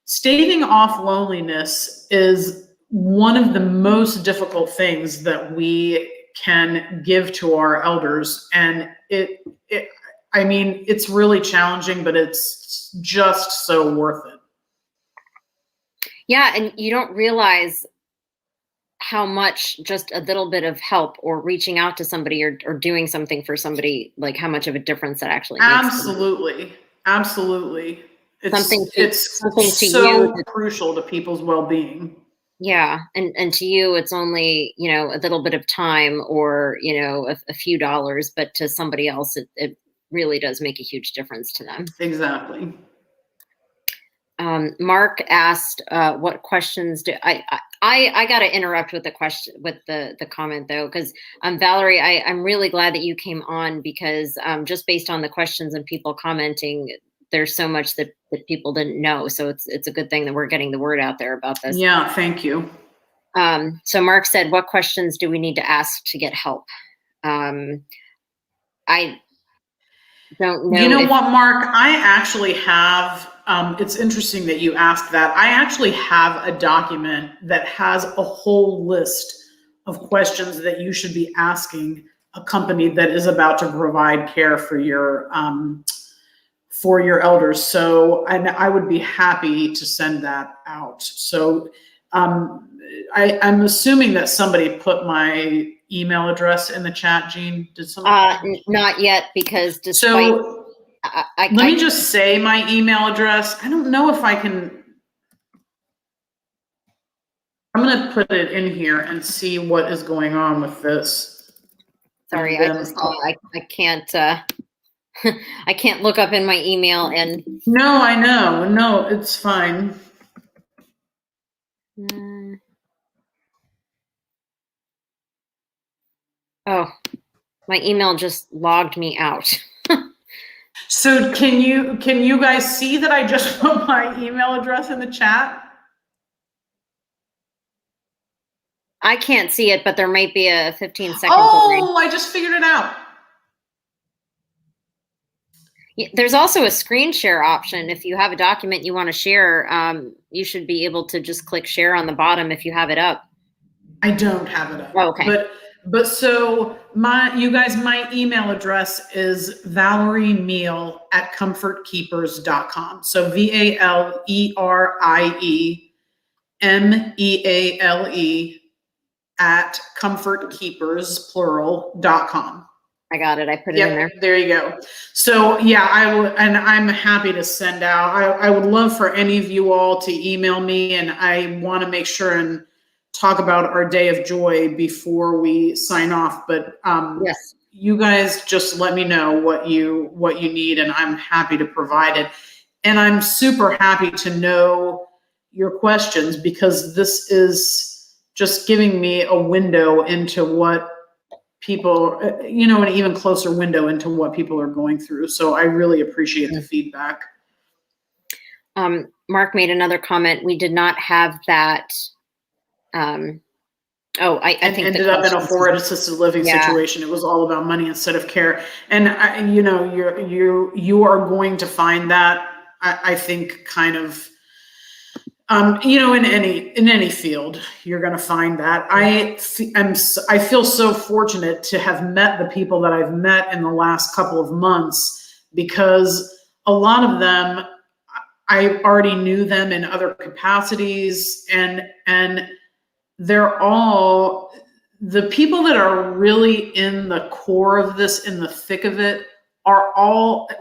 Speaker 1: Staving off loneliness is one of the most difficult things that we can give to our elders. And I mean, it's really challenging, but it's just so worth it.
Speaker 2: Yeah, and you don't realize how much just a little bit of help or reaching out to somebody or doing something for somebody, like how much of a difference that actually makes to them.
Speaker 1: Absolutely. Absolutely.
Speaker 2: Something to
Speaker 1: It's
Speaker 2: something to you
Speaker 1: so
Speaker 2: that,
Speaker 1: crucial to people's well-being.
Speaker 2: yeah, and to you it's only a little bit of time or a few dollars, but to somebody else it really does make a huge difference to them.
Speaker 1: Exactly.
Speaker 2: Mark asked, "What questions do I got to interrupt with the question with the comment though, because Valerie, I'm really glad that you came on because just based on the questions and people commenting, there's so much that people didn't know. So it's a good thing that we're getting the word out there about this.
Speaker 1: Yeah, thank you.
Speaker 2: So Mark said, "What questions do we need to ask to get help?" I don't
Speaker 1: You
Speaker 2: know
Speaker 1: know
Speaker 2: if
Speaker 1: what, Mark? I actually have, it's interesting that you asked that. I actually have a document that has a whole list of questions that you should be asking a company that is about to provide care for your elders. So, and I would be happy to send that out. So, I'm assuming that somebody put my email address in the chat, Jean. Did somebody?
Speaker 2: not yet because despite
Speaker 1: So let
Speaker 2: I
Speaker 1: me just say my email address. I don't know if I can. I'm going to put it in here and see what is going on with this.
Speaker 2: sorry,
Speaker 1: And
Speaker 2: I
Speaker 1: then,
Speaker 2: just I can't I can't look up in my email and
Speaker 1: no, I know. No, it's fine.
Speaker 2: Oh, my email just logged me out.
Speaker 1: So can you guys see that I just put my email address in the chat?
Speaker 2: I can't see it, but there might be a 15-second delay.
Speaker 1: Oh, I just figured it out.
Speaker 2: There's also a screen share option. If you have a document you want to share, you should be able to just click share on the bottom if you have it up.
Speaker 1: I don't have it up.
Speaker 2: Oh, okay.
Speaker 1: But so my email address is Valerie Meale at comfortkeepers.com. So VALERIEMEALE at comfortkeepers, plural.com.
Speaker 2: I got it. I put it in there.
Speaker 1: There you go. So yeah, I'm happy to send out. I would love for any of you all to email me, and I want to make sure and talk about our day of joy before we sign off. But
Speaker 2: yes,
Speaker 1: you guys just let me know what you need, and I'm happy to provide it. And I'm super happy to know your questions, because this is just giving me a window into what people, an even closer window into what people are going through. So I really appreciate the feedback.
Speaker 2: Mark made another comment. We did not have that. I think
Speaker 1: ended up in a forward assisted living situation. It was all about money instead of care. And you are going to find that, I think, kind of, in any field, you're going to find that. I feel so fortunate to have met the people that I've met in the last couple of months, because a lot of them, I already knew them in other capacities, and they're all the people that are really in the core of this, in the thick of it,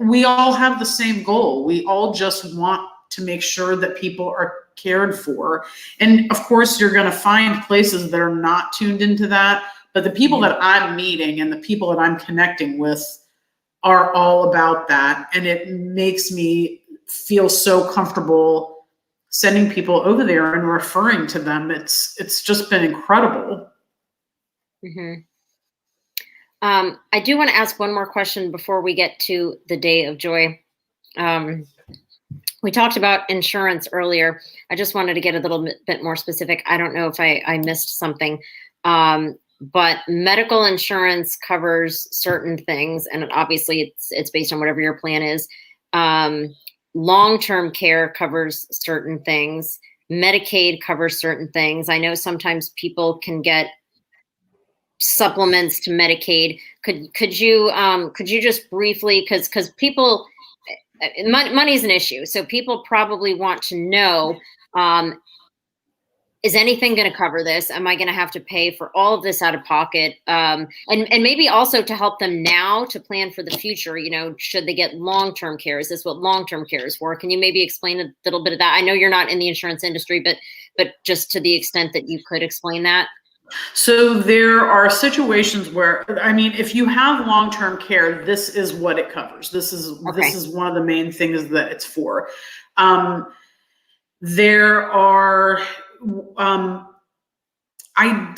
Speaker 1: we all have the same goal. We all just want to make sure that people are cared for. And of course, you're going to find places that are not tuned into that. But the people that I'm meeting and the people that I'm connecting with are all about that. And it makes me feel so comfortable sending people over there and referring to them. It's just been incredible.
Speaker 2: Mm-hmm. I do want to ask one more question before we get to the day of joy. We talked about insurance earlier. I just wanted to get a little bit more specific. I don't know if I missed something, but medical insurance covers certain things, and obviously it's based on whatever your plan is. Long-term care covers certain things. Medicaid covers certain things. I know sometimes people can get supplements to Medicaid. Could you just briefly, because people, money is an issue, so people probably want to know, is anything going to cover this? Am I going to have to pay for all of this out of pocket? And maybe also to help them now to plan for the future, should they get long-term care? Is this what long-term care is for? Can you maybe explain a little bit of that? I know you're not in the insurance industry, but just to the extent that you could explain that.
Speaker 1: So there are situations where, if you have long-term care, this is what it covers. This is one of the main things that it's for. There are, I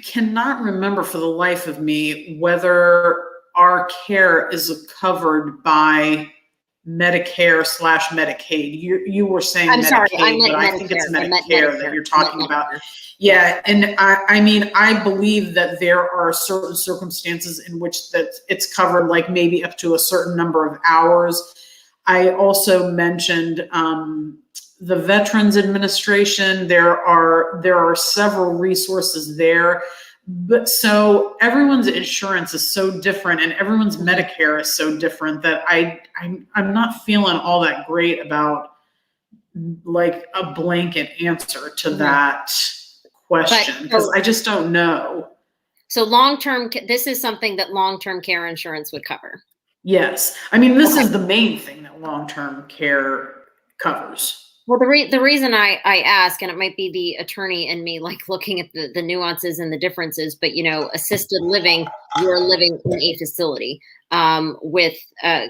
Speaker 1: cannot remember for the life of me whether our care is covered by Medicare/Medicaid. You were saying
Speaker 2: I'm
Speaker 1: Medicaid,
Speaker 2: sorry,
Speaker 1: but I think it's Medicare that you're talking about. Yeah, and I believe that there are certain circumstances in which that it's covered, like maybe up to a certain number of hours. I also mentioned the Veterans Administration. There are several resources there. But so everyone's insurance is so different, and everyone's Medicare is so different, that I'm not feeling all that great about like a blanket answer to that question, because I just don't know.
Speaker 2: So this is something that long-term care insurance would cover.
Speaker 1: Yes. This is the main thing that long-term care covers.
Speaker 2: Well, the reason I ask, and it might be the attorney in me, like looking at the nuances and the differences, but assisted living, you're living in a facility. With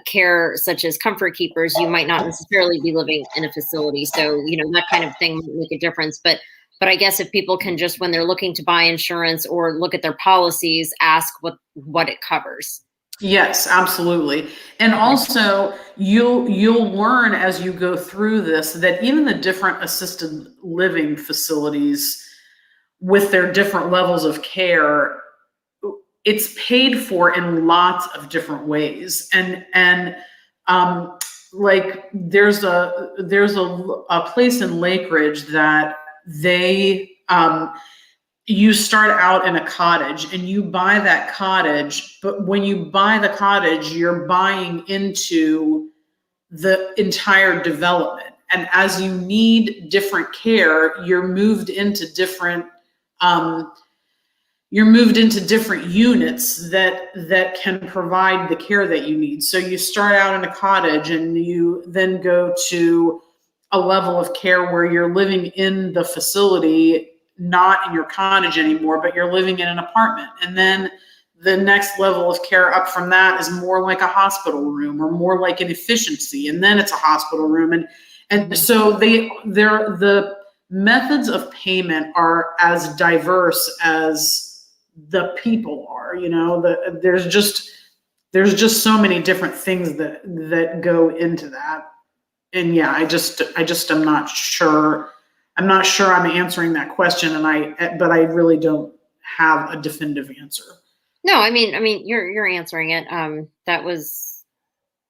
Speaker 2: care such as comfort keepers, you might not necessarily be living in a facility, so that kind of thing might make a difference. But I guess if people can just, when they're looking to buy insurance or look at their policies, ask what it covers.
Speaker 1: Yes, absolutely. And also you'll learn as you go through this that even the different assisted living facilities with their different levels of care, it's paid for in lots of different ways. And like there's a place in Lake Ridge that they you start out in a cottage and you buy that cottage, but when you buy the cottage, you're buying into the entire development. And as you need different care, um, you're moved into different units that can provide the care that you need. So you start out in a cottage and you then go to a level of care where you're living in the facility, not in your cottage anymore, but you're living in an apartment. And then the next level of care up from that is more like a hospital room or more like an efficiency. And then it's a hospital room. And so the methods of payment are as diverse as the people are, there's just so many different things that go into that. And yeah, I just am not sure. I'm not sure I'm answering that question, but I really don't have a definitive answer.
Speaker 2: No, I mean, you're answering it. That was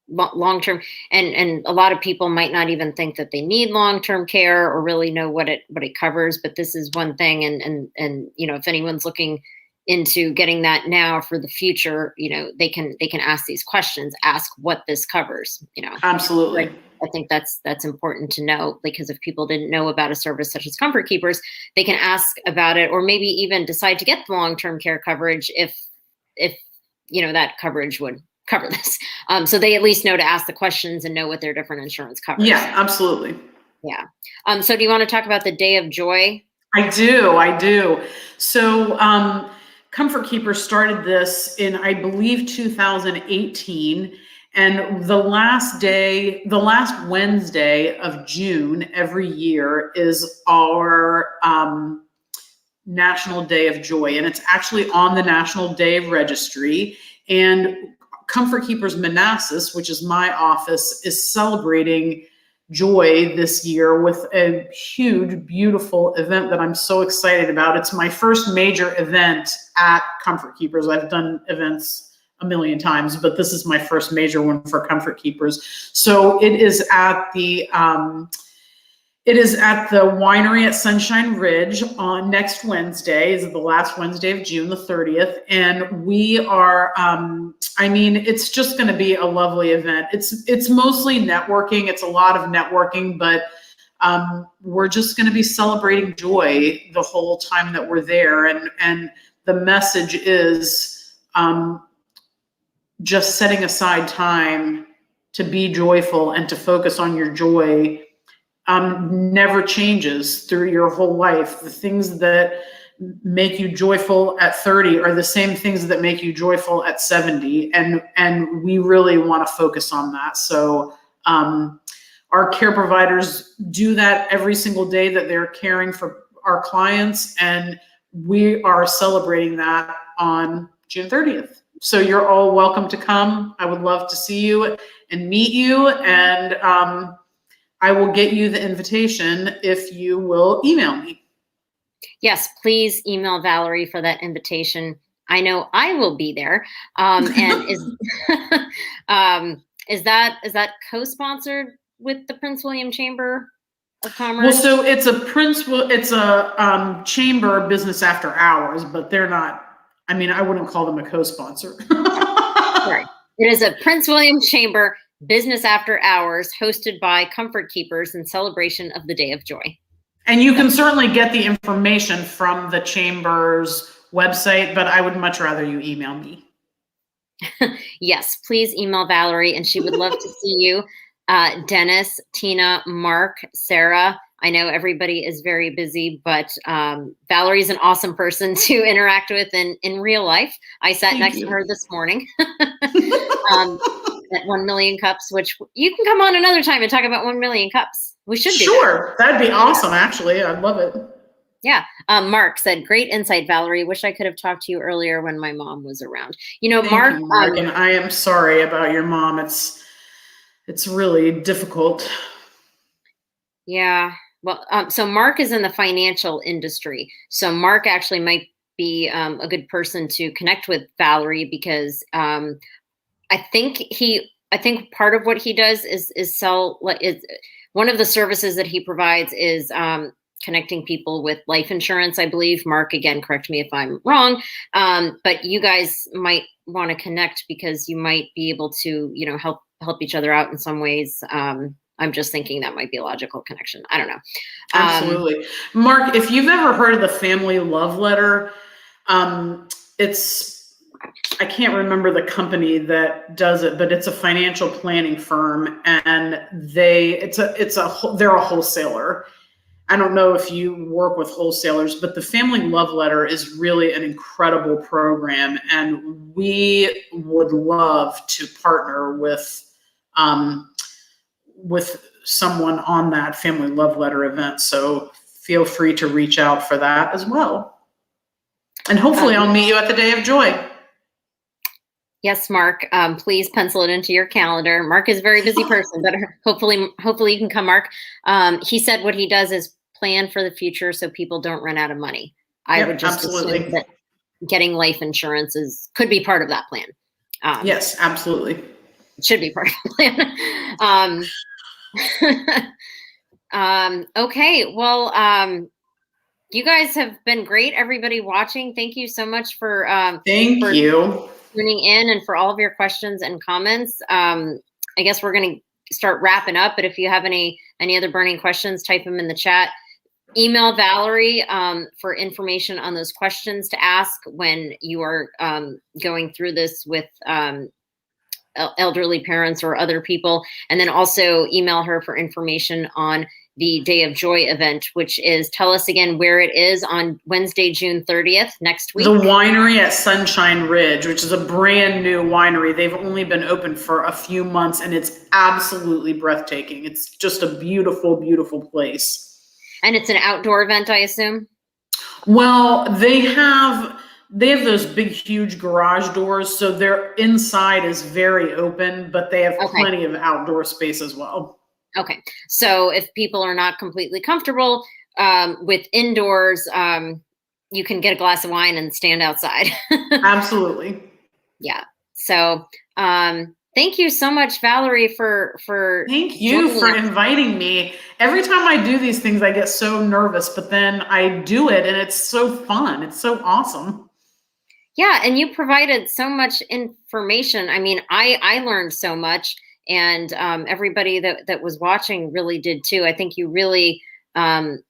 Speaker 2: long term, and a lot of people might not even think that they need long term care or really know what it covers. But this is one thing, and if anyone's looking into getting that now for the future, they can ask these questions, ask what this covers.
Speaker 1: Absolutely.
Speaker 2: I think that's important to know, because if people didn't know about a service such as Comfort Keepers, they can ask about it, or maybe even decide to get the long-term care coverage if that coverage would cover this. So they at least know to ask the questions and know what their different insurance covers.
Speaker 1: Yeah, absolutely.
Speaker 2: Yeah. So do you want to talk about the Day of Joy?
Speaker 1: I do. So Comfort Keeper started this in, I believe, 2018. And the last Wednesday of June every year is our National Day of Joy. And it's actually on the National Day of Registry. And Comfort Keepers Manassas, which is my office, is celebrating joy this year with a huge, beautiful event that I'm so excited about. It's my first major event at Comfort Keepers. I've done events a million times, but this is my first major one for Comfort Keepers. So it is at the winery at Sunshine Ridge on next Wednesday. Is the last Wednesday of June, the 30th. And we are, it's just going to be a lovely event. It's mostly networking. It's a lot of networking, but we're just going to be celebrating joy the whole time that we're there. And the message is just setting aside time to be joyful and to focus on your joy never changes through your whole life. The things that make you joyful at 30 are the same things that make you joyful at 70. And we really want to focus on that. So our care providers do that every single day that they're caring for our clients. And we are celebrating that on June 30th. So you're all welcome to come. I would love to see you and meet you. And I will get you the invitation if you will email me.
Speaker 2: Yes, please email Valerie for that invitation. I know I will be there. And is that co-sponsored with the Prince William Chamber of Commerce?
Speaker 1: Well, so it's a chamber business after hours, but they're not. I mean, I wouldn't call them a co-sponsor.
Speaker 2: Sorry. It is a Prince William Chamber Business After Hours, hosted by Comfort Keepers in celebration of the Day of Joy.
Speaker 1: And you can certainly get the information from the Chamber's website, but I would much rather you email me.
Speaker 2: Yes, please email Valerie, and she would love to see you. Dennis, Tina, Mark, Sarah. I know everybody is very busy, but Valerie's an awesome person to interact with in real life. I sat next to her this morning at 1 Million Cups, which you can come on another time and talk about 1 Million Cups. We should do
Speaker 1: Sure. That'd be awesome, actually. I'd love it.
Speaker 2: Yeah. Mark said, great insight, Valerie. Wish I could have talked to you earlier when my mom was around.
Speaker 1: Thank
Speaker 2: Mark.
Speaker 1: You, Mark, and I am sorry about your mom. It's really difficult.
Speaker 2: Yeah. Well, so Mark is in the financial industry. So Mark actually might be a good person to connect with Valerie because I think part of what he does is sell. One of the services that he provides is connecting people with life insurance, I believe. Mark, again, correct me if I'm wrong. But you guys might want to connect because you might be able to, help each other out in some ways. I'm just thinking that might be a logical connection. I don't know.
Speaker 1: Absolutely. Mark, if you've ever heard of the Family Love Letter, I can't remember the company that does it, but it's a financial planning firm, and they're a wholesaler. I don't know if you work with wholesalers, but the Family Love Letter is really an incredible program, and we would love to partner with someone on that Family Love Letter event. So feel free to reach out for that as well. And hopefully I'll meet you at the Day of Joy.
Speaker 2: Yes, Mark, please pencil it into your calendar. Mark is a very busy person, but hopefully you can come, Mark. He said what he does is plan for the future so people don't run out of money. I would just assume that getting life insurance could be part of that plan.
Speaker 1: Yes, absolutely.
Speaker 2: It should be part of the plan. Okay, well, you guys have been great. Everybody watching, thank you so much for
Speaker 1: thank you
Speaker 2: tuning in and for all of your questions and comments. I guess we're going to start wrapping up, but if you have any other burning questions, type them in the chat. Email Valerie for information on those questions to ask when you are going through this with elderly parents or other people. And then also email her for information on the Day of Joy event, which is, tell us again where it is on Wednesday, June 30th, next week.
Speaker 1: The winery at Sunshine Ridge, which is a brand new winery. They've only been open for a few months, and it's absolutely breathtaking. It's just a beautiful, beautiful place.
Speaker 2: And it's an outdoor event, I assume?
Speaker 1: Well, they have those big, huge garage doors, so their inside is very open, but they have plenty of outdoor space as well.
Speaker 2: Okay, so if people are not completely comfortable with indoors, you can get a glass of wine and stand outside.
Speaker 1: Absolutely.
Speaker 2: Yeah. So thank you so much, Valerie, for
Speaker 1: thank you for inviting me. Every time I do these things, I get so nervous, but then I do it, and it's so fun. It's so awesome.
Speaker 2: Yeah, and you provided so much information. I mean, I learned so much, and everybody that was watching really did too. I think you really made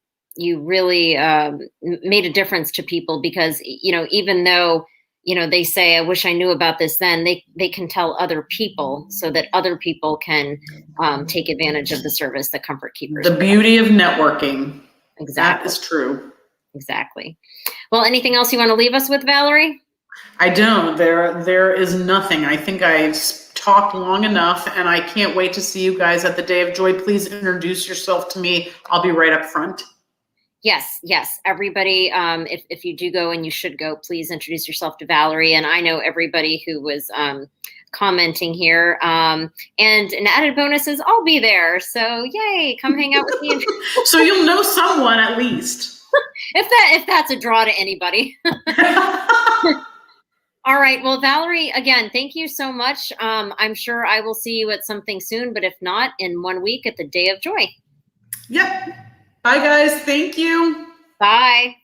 Speaker 2: a difference to people because, even though, they say, I wish I knew about this then, they can tell other people so that other people can take advantage of the service that Comfort Keepers
Speaker 1: The beauty of networking.
Speaker 2: Exactly.
Speaker 1: That is true.
Speaker 2: Exactly. Well, anything else you want to leave us with, Valerie?
Speaker 1: I don't. There is nothing. I think I've talked long enough, and I can't wait to see you guys at the Day of Joy. Please introduce yourself to me. I'll be right up front.
Speaker 2: Yes. Everybody, if you do go, and you should go, please introduce yourself to Valerie. And I know everybody who was commenting here. And an added bonus is I'll be there. So yay, come hang out with me.
Speaker 1: So you'll know someone at least.
Speaker 2: if that's a draw to anybody. All right. Well, Valerie, again, thank you so much. I'm sure I will see you at something soon, but if not, in 1 week at the Day of Joy.
Speaker 1: Yep. Bye, guys. Thank you.
Speaker 2: Bye.